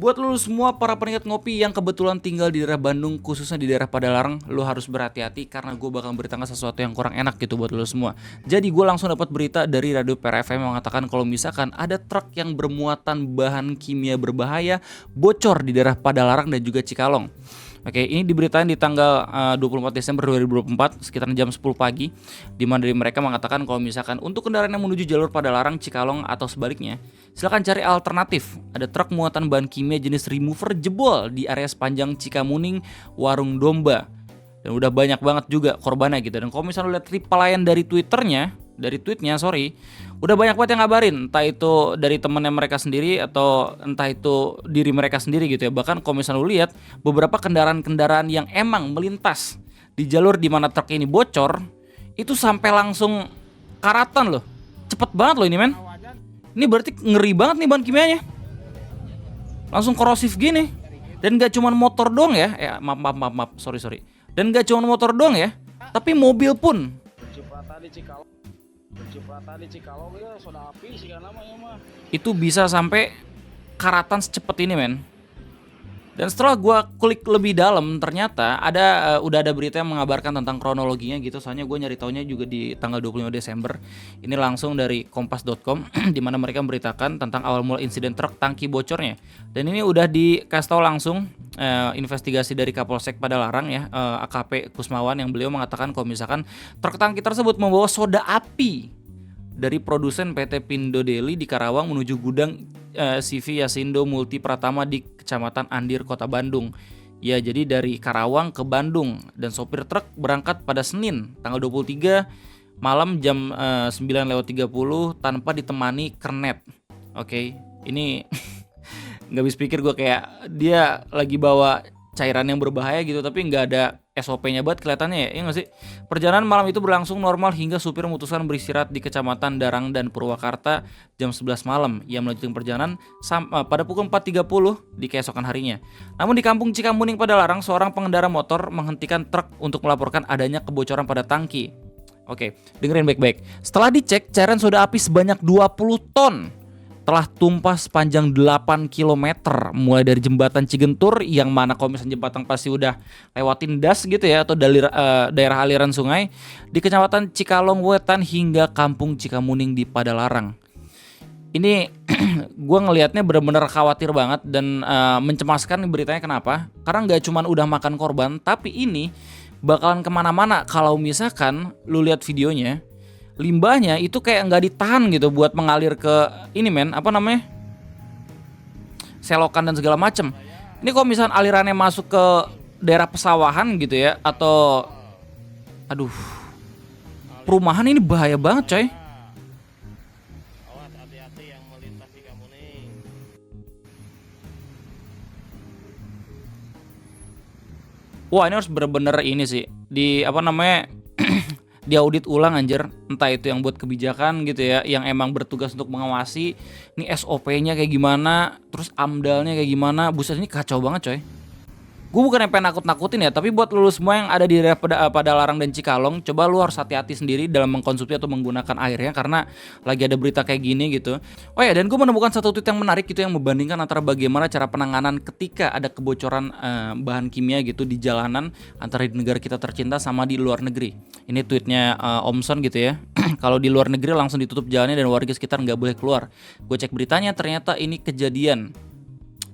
Buat lu semua para penikmat ngopi yang kebetulan tinggal di daerah Bandung, khususnya di daerah Padalarang, lu harus berhati-hati karena gue bakal beritakan sesuatu yang kurang enak gitu buat lu semua. Jadi gue langsung dapat berita dari Radio PRFM yang mengatakan kalau misalkan ada truk yang bermuatan bahan kimia berbahaya bocor di daerah Padalarang dan juga Cikalong. Oke, ini diberitain di tanggal 24 Desember 2024 sekitar jam 10 pagi, di mana dari mereka mengatakan kalau misalkan untuk kendaraan yang menuju jalur Padalarang, Cikalong atau sebaliknya, silakan cari alternatif. Ada truk muatan bahan kimia jenis remover jebol di area sepanjang Cikamuning, Warung Domba. Dan udah banyak banget juga korbannya gitu. Dan kalau misalnya lu lihat reply dari tweetnya, udah banyak banget yang ngabarin, entah itu dari temennya mereka sendiri atau entah itu diri mereka sendiri gitu ya. Bahkan kalau misalnya lu lihat beberapa kendaraan-kendaraan yang emang melintas di jalur di mana truk ini bocor, itu sampai langsung karatan loh. Cepet banget loh ini men. Ini berarti ngeri banget nih bahan kimianya. Langsung korosif gini. Dan gak cuma motor doang ya. Maaf, sorry. Dan gak cuma motor doang ya, tapi mobil pun. Itu bisa sampai karatan secepat ini men. Dan setelah gue klik lebih dalam, ternyata udah ada berita yang mengabarkan tentang kronologinya gitu. Soalnya gue nyari taunya juga di tanggal 25 Desember. Ini langsung dari kompas.com di mana mereka memberitakan tentang awal mula insiden truk tangki bocornya. Dan ini udah dikasih tahu langsung investigasi dari Kapolsek Padalarang ya, AKP Kusmawan, yang beliau mengatakan kalau misalkan truk tangki tersebut membawa soda api dari produsen PT Pindo Deli di Karawang menuju gudang CV Yasindo Multi Pratama di Kecamatan Andir, Kota Bandung. Ya, jadi dari Karawang ke Bandung, dan sopir truk berangkat pada Senin tanggal 23 malam jam 9:30 tanpa ditemani kernet. Oke, ini nggak habis pikir gue, kayak dia lagi bawa cairan yang berbahaya gitu, tapi nggak ada SOP-nya banget kelihatannya ya, iya nggak sih? Perjalanan malam itu berlangsung normal hingga supir memutuskan beristirahat di Kecamatan Darang dan Purwakarta jam 11 malam. Ia melanjutkan perjalanan pada pukul 4.30 di keesokan harinya. Namun di kampung Cikamuning Padalarang, seorang pengendara motor menghentikan truk untuk melaporkan adanya kebocoran pada tangki. Oke, dengerin baik-baik. Setelah dicek, cairan soda api sebanyak 20 ton telah tumpah sepanjang 8 km mulai dari jembatan Cigentur, yang mana kalau misalnya jembatan pasti udah lewatin das gitu ya, atau daerah aliran sungai, di Kecamatan Cikalong Wetan hingga kampung Cikamuning di Padalarang. Ini gue ngelihatnya benar-benar khawatir banget dan mencemaskan beritanya. Kenapa? Karena nggak cuma udah makan korban, tapi ini bakalan kemana-mana. Kalau misalkan lu lihat videonya, limbahnya itu kayak nggak ditahan gitu buat mengalir ke ini men, apa namanya, selokan dan segala macem. Ini kalau misalnya alirannya masuk ke daerah pesawahan gitu ya, atau perumahan, ini bahaya banget coy. Wah, ini harus bener-bener ini sih di apa namanya diaudit ulang anjir, entah itu yang buat kebijakan gitu ya, yang emang bertugas untuk mengawasi ini SOP-nya kayak gimana, terus AMDAL-nya kayak gimana. Buset, ini kacau banget coy. Gue bukan pengen nakut-nakutin ya, tapi buat lu semua yang ada di daerah Padalarang dan Cikalong, coba lu harus hati-hati sendiri dalam mengkonsumsi atau menggunakan airnya, karena lagi ada berita kayak gini gitu. Oh ya, dan gue menemukan satu tweet yang menarik gitu, yang membandingkan antara bagaimana cara penanganan ketika ada kebocoran bahan kimia gitu di jalanan antara di negara kita tercinta sama di luar negeri. Ini tweetnya Omson gitu ya. Kalau di luar negeri langsung ditutup jalannya dan warga sekitar nggak boleh keluar. Gue cek beritanya, ternyata ini kejadian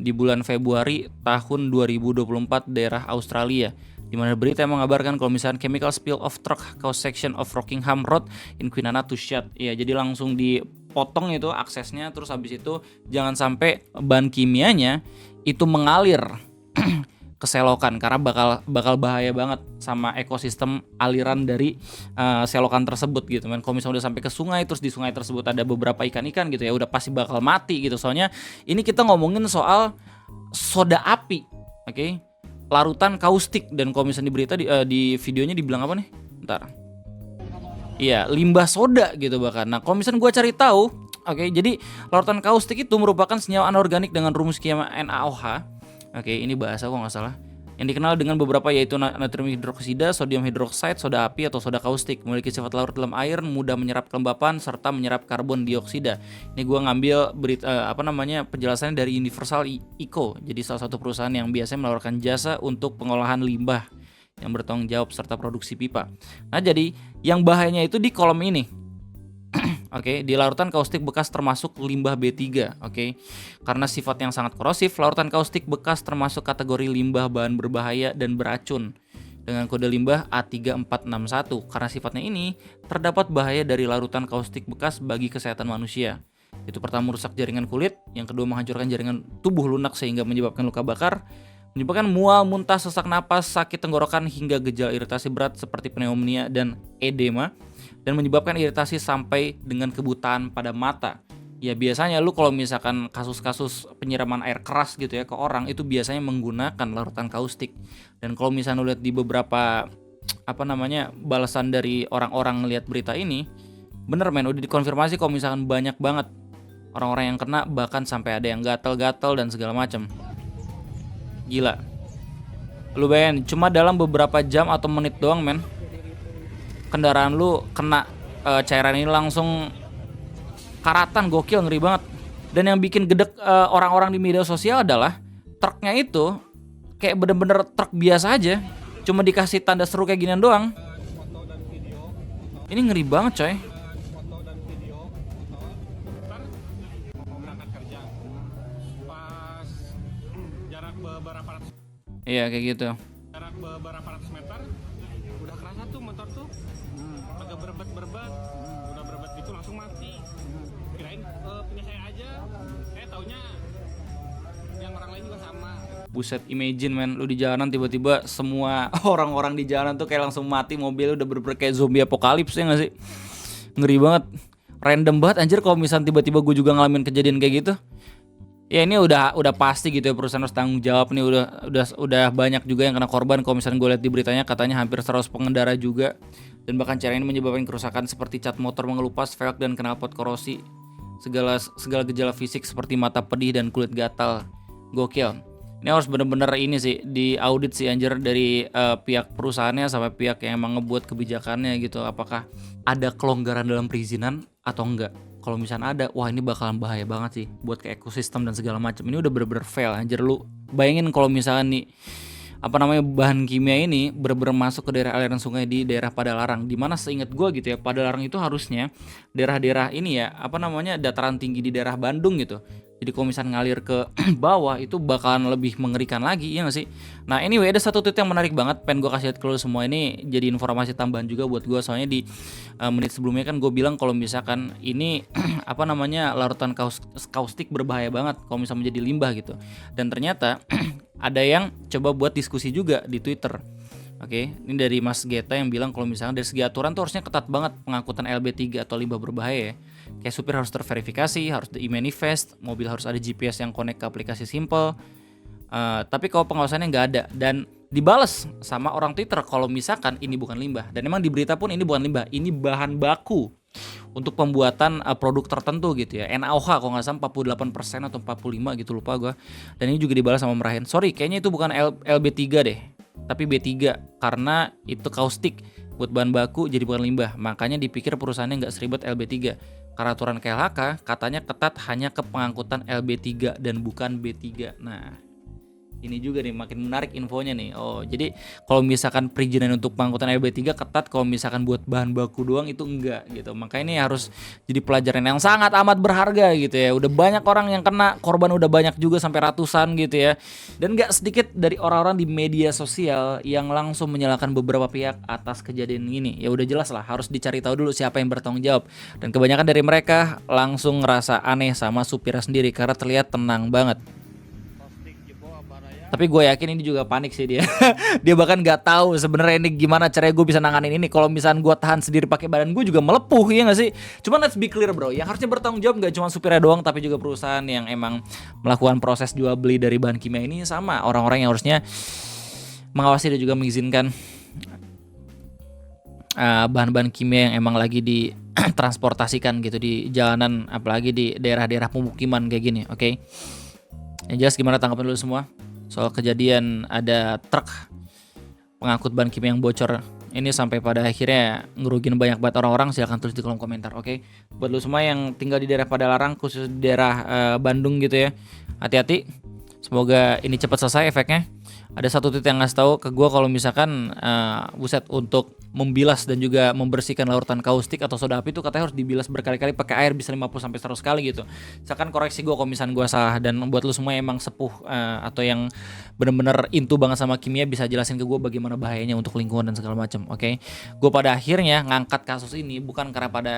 di bulan Februari tahun 2024 daerah Australia, di mana berita yang mengabarkan kalau misalnya chemical spill of truck cause section of Rockingham Road in Kwinana to shut. Ya, jadi langsung dipotong itu aksesnya, terus habis itu jangan sampai bahan kimianya itu mengalir ke selokan, karena bakal bahaya banget sama ekosistem aliran dari selokan tersebut gitu men. Kalau misalnya udah sampai ke sungai, terus di sungai tersebut ada beberapa ikan-ikan gitu ya, udah pasti bakal mati gitu. Soalnya ini kita ngomongin soal soda api, oke? Larutan kaustik, dan kalau misalnya di berita di videonya dibilang apa nih? Bentar. Iya, limbah soda gitu bahkan. Nah, kalau misalnya gue cari tahu, oke, jadi larutan kaustik itu merupakan senyawa anorganik dengan rumus kimia NaOH. Oke, ini bahasa kok nggak salah. yang dikenal dengan beberapa yaitu natrium hidroksida, sodium hidroksida, soda api atau soda kaustik, memiliki sifat larut dalam air, mudah menyerap kelembapan serta menyerap karbon dioksida. Ini gue ngambil penjelasannya dari Universal Eco, jadi salah satu perusahaan yang biasanya menawarkan jasa untuk pengolahan limbah yang bertanggung jawab serta produksi pipa. Nah, jadi yang bahayanya itu di kolom ini. Oke, di larutan kaustik bekas termasuk limbah B3, oke. Karena sifat yang sangat korosif, larutan kaustik bekas termasuk kategori limbah bahan berbahaya dan beracun dengan kode limbah A3461. Karena sifatnya ini, terdapat bahaya dari larutan kaustik bekas bagi kesehatan manusia. Itu pertama, merusak jaringan kulit, yang kedua menghancurkan jaringan tubuh lunak sehingga menyebabkan luka bakar, menyebabkan mual, muntah, sesak napas, sakit tenggorokan hingga gejala iritasi berat seperti pneumonia dan edema, dan menyebabkan iritasi sampai dengan kebutaan pada mata. Ya biasanya lu kalau misalkan kasus-kasus penyiraman air keras gitu ya ke orang itu biasanya menggunakan larutan kaustik. Dan kalau misalnya lu lihat di beberapa balasan dari orang-orang ngelihat berita ini, bener men, udah dikonfirmasi kalau misalkan banyak banget orang-orang yang kena, bahkan sampai ada yang gatal-gatal dan segala macam. Gila. Lu bayangin cuma dalam beberapa jam atau menit doang men, kendaraan lu kena cairan ini langsung karatan, gokil, ngeri banget. Dan yang bikin gedek orang-orang di media sosial adalah truknya itu kayak bener-bener truk biasa aja, cuma dikasih tanda seru kayak ginian doang. Ini ngeri banget coy. Iya kayak gitu. Jarak beberapa ratus meter udah kerasa tuh motor tuh agak berbet, udah berbet gitu langsung mati. Kirain punya saya aja, taunya yang orang lain juga sama. Buset, imagine men, lu di jalanan tiba-tiba semua orang-orang di jalan tuh kayak langsung mati, mobil udah bener-bener kayak zombie apokalips ya gak sih? Ngeri banget, random banget anjir kalau misalnya tiba-tiba gue juga ngalamin kejadian kayak gitu. Ya ini udah pasti gitu ya, perusahaan harus tanggung jawab nih, udah banyak juga yang kena korban. Kalau misalnya gue lihat di beritanya katanya hampir 100 pengendara juga, dan bahkan cara ini menyebabkan kerusakan seperti cat motor mengelupas, velg dan knalpot korosi, segala gejala fisik seperti mata pedih dan kulit gatal. Gokil. Ini harus bener-bener ini sih diaudit sih anjir dari pihak perusahaannya sampai pihak yang emang ngebuat kebijakannya gitu, apakah ada kelonggaran dalam perizinan atau enggak. Kalau misalnya ada, wah ini bakalan bahaya banget sih buat ke ekosistem dan segala macam. Ini udah bener-bener fail anjir. Lu bayangin kalau misalnya nih bahan kimia ini bener-bener masuk ke daerah aliran sungai di daerah Padalarang, dimana seingat gue gitu ya, Padalarang itu harusnya daerah-daerah ini ya dataran tinggi di daerah Bandung gitu. Jadi kalau misalnya ngalir ke bawah itu bakalan lebih mengerikan lagi, ya nggak sih? Nah anyway, ada satu tweet yang menarik banget, pengen gue kasih lihat ke lu semua. Ini jadi informasi tambahan juga buat gue, soalnya di menit sebelumnya kan gue bilang kalau misalkan ini larutan kaustik berbahaya banget kalau misalnya menjadi limbah gitu. Dan ternyata ada yang coba buat diskusi juga di Twitter. Oke, ini dari Mas Geta yang bilang kalau misalnya dari segi aturan tuh harusnya ketat banget pengangkutan LB3 atau limbah berbahaya ya. Kayak supir harus terverifikasi, harus e-manifest, mobil harus ada GPS yang connect ke aplikasi simple. Tapi kalau pengawasannya nggak ada, dan dibales sama orang Twitter kalau misalkan ini bukan limbah. Dan emang di berita pun ini bukan limbah, ini bahan baku untuk pembuatan produk tertentu gitu ya. NaOH kalau nggak salah 48% atau 45 gitu, lupa gue. Dan ini juga dibalas sama Merahin. Sorry, kayaknya itu bukan LB3 deh, tapi B3 karena itu kaustik buat bahan baku, jadi bukan limbah. Makanya dipikir perusahaannya nggak seribet LB3. Karena aturan KLHK katanya ketat hanya ke pengangkutan LB3 dan bukan B3. Nah, ini juga nih makin menarik infonya nih. Oh, jadi kalau misalkan perizinan untuk pengangkutan LB3 ketat, kalau misalkan buat bahan baku doang itu enggak gitu. Makanya ini harus jadi pelajaran yang sangat amat berharga gitu ya. Udah banyak orang yang kena, korban udah banyak juga sampai ratusan gitu ya. Dan gak sedikit dari orang-orang di media sosial yang langsung menyalahkan beberapa pihak atas kejadian ini. Ya udah jelas lah, harus dicari tahu dulu siapa yang bertanggung jawab. Dan kebanyakan dari mereka langsung ngerasa aneh sama supirnya sendiri karena terlihat tenang banget. Tapi gue yakin ini juga panik sih dia. Dia bahkan nggak tahu sebenarnya ini gimana caranya gue bisa nanganin ini. Kalau misalnya gue tahan sendiri pakai badan gue juga melepuh, ya nggak sih? Cuman let's be clear bro, yang harusnya bertanggung jawab nggak cuma supirnya doang, tapi juga perusahaan yang emang melakukan proses jual beli dari bahan kimia ini, sama orang-orang yang harusnya mengawasi dan juga mengizinkan bahan-bahan kimia yang emang lagi ditransportasikan gitu di jalanan, apalagi di daerah-daerah pemukiman kayak gini. Oke? Yang jelas gimana tanggapan dulu semua? soal kejadian ada truk pengangkut bahan kimia yang bocor ini sampai pada akhirnya ngerugin banyak banget orang-orang. Silahkan tulis di kolom komentar, oke? Buat lu semua yang tinggal di daerah Padalarang, khusus di daerah Bandung gitu ya, hati-hati. Semoga ini cepat selesai efeknya. Ada satu titik yang ngasih tahu ke gue kalau misalkan buset, untuk membilas dan juga membersihkan larutan kaustik atau soda api itu katanya harus dibilas berkali-kali pakai air bisa 50-100 kali gitu. Misalkan koreksi gue kalau misalkan gue salah. Dan buat lu semua yang emang sepuh atau yang bener-bener into banget sama kimia, bisa jelasin ke gue bagaimana bahayanya untuk lingkungan dan segala macam, oke? Gue pada akhirnya ngangkat kasus ini bukan karena pada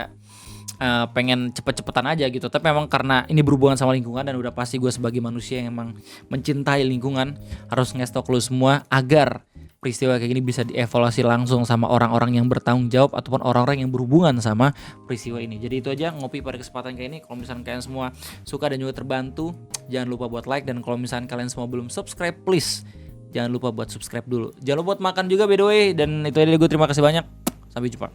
pengen cepet-cepetan aja gitu, tapi memang karena ini berhubungan sama lingkungan dan udah pasti gue sebagai manusia yang emang mencintai lingkungan harus ngasih tau ke lu semua agar peristiwa kayak gini bisa dievaluasi langsung sama orang-orang yang bertanggung jawab ataupun orang-orang yang berhubungan sama peristiwa ini. Jadi itu aja ngopi pada kesempatan kayak ini. Kalau misalnya kalian semua suka dan juga terbantu, jangan lupa buat like, dan kalau misalnya kalian semua belum subscribe, please jangan lupa buat subscribe dulu. Jangan lupa buat makan juga by the way. Dan itu aja, gue terima kasih banyak. Sampai jumpa.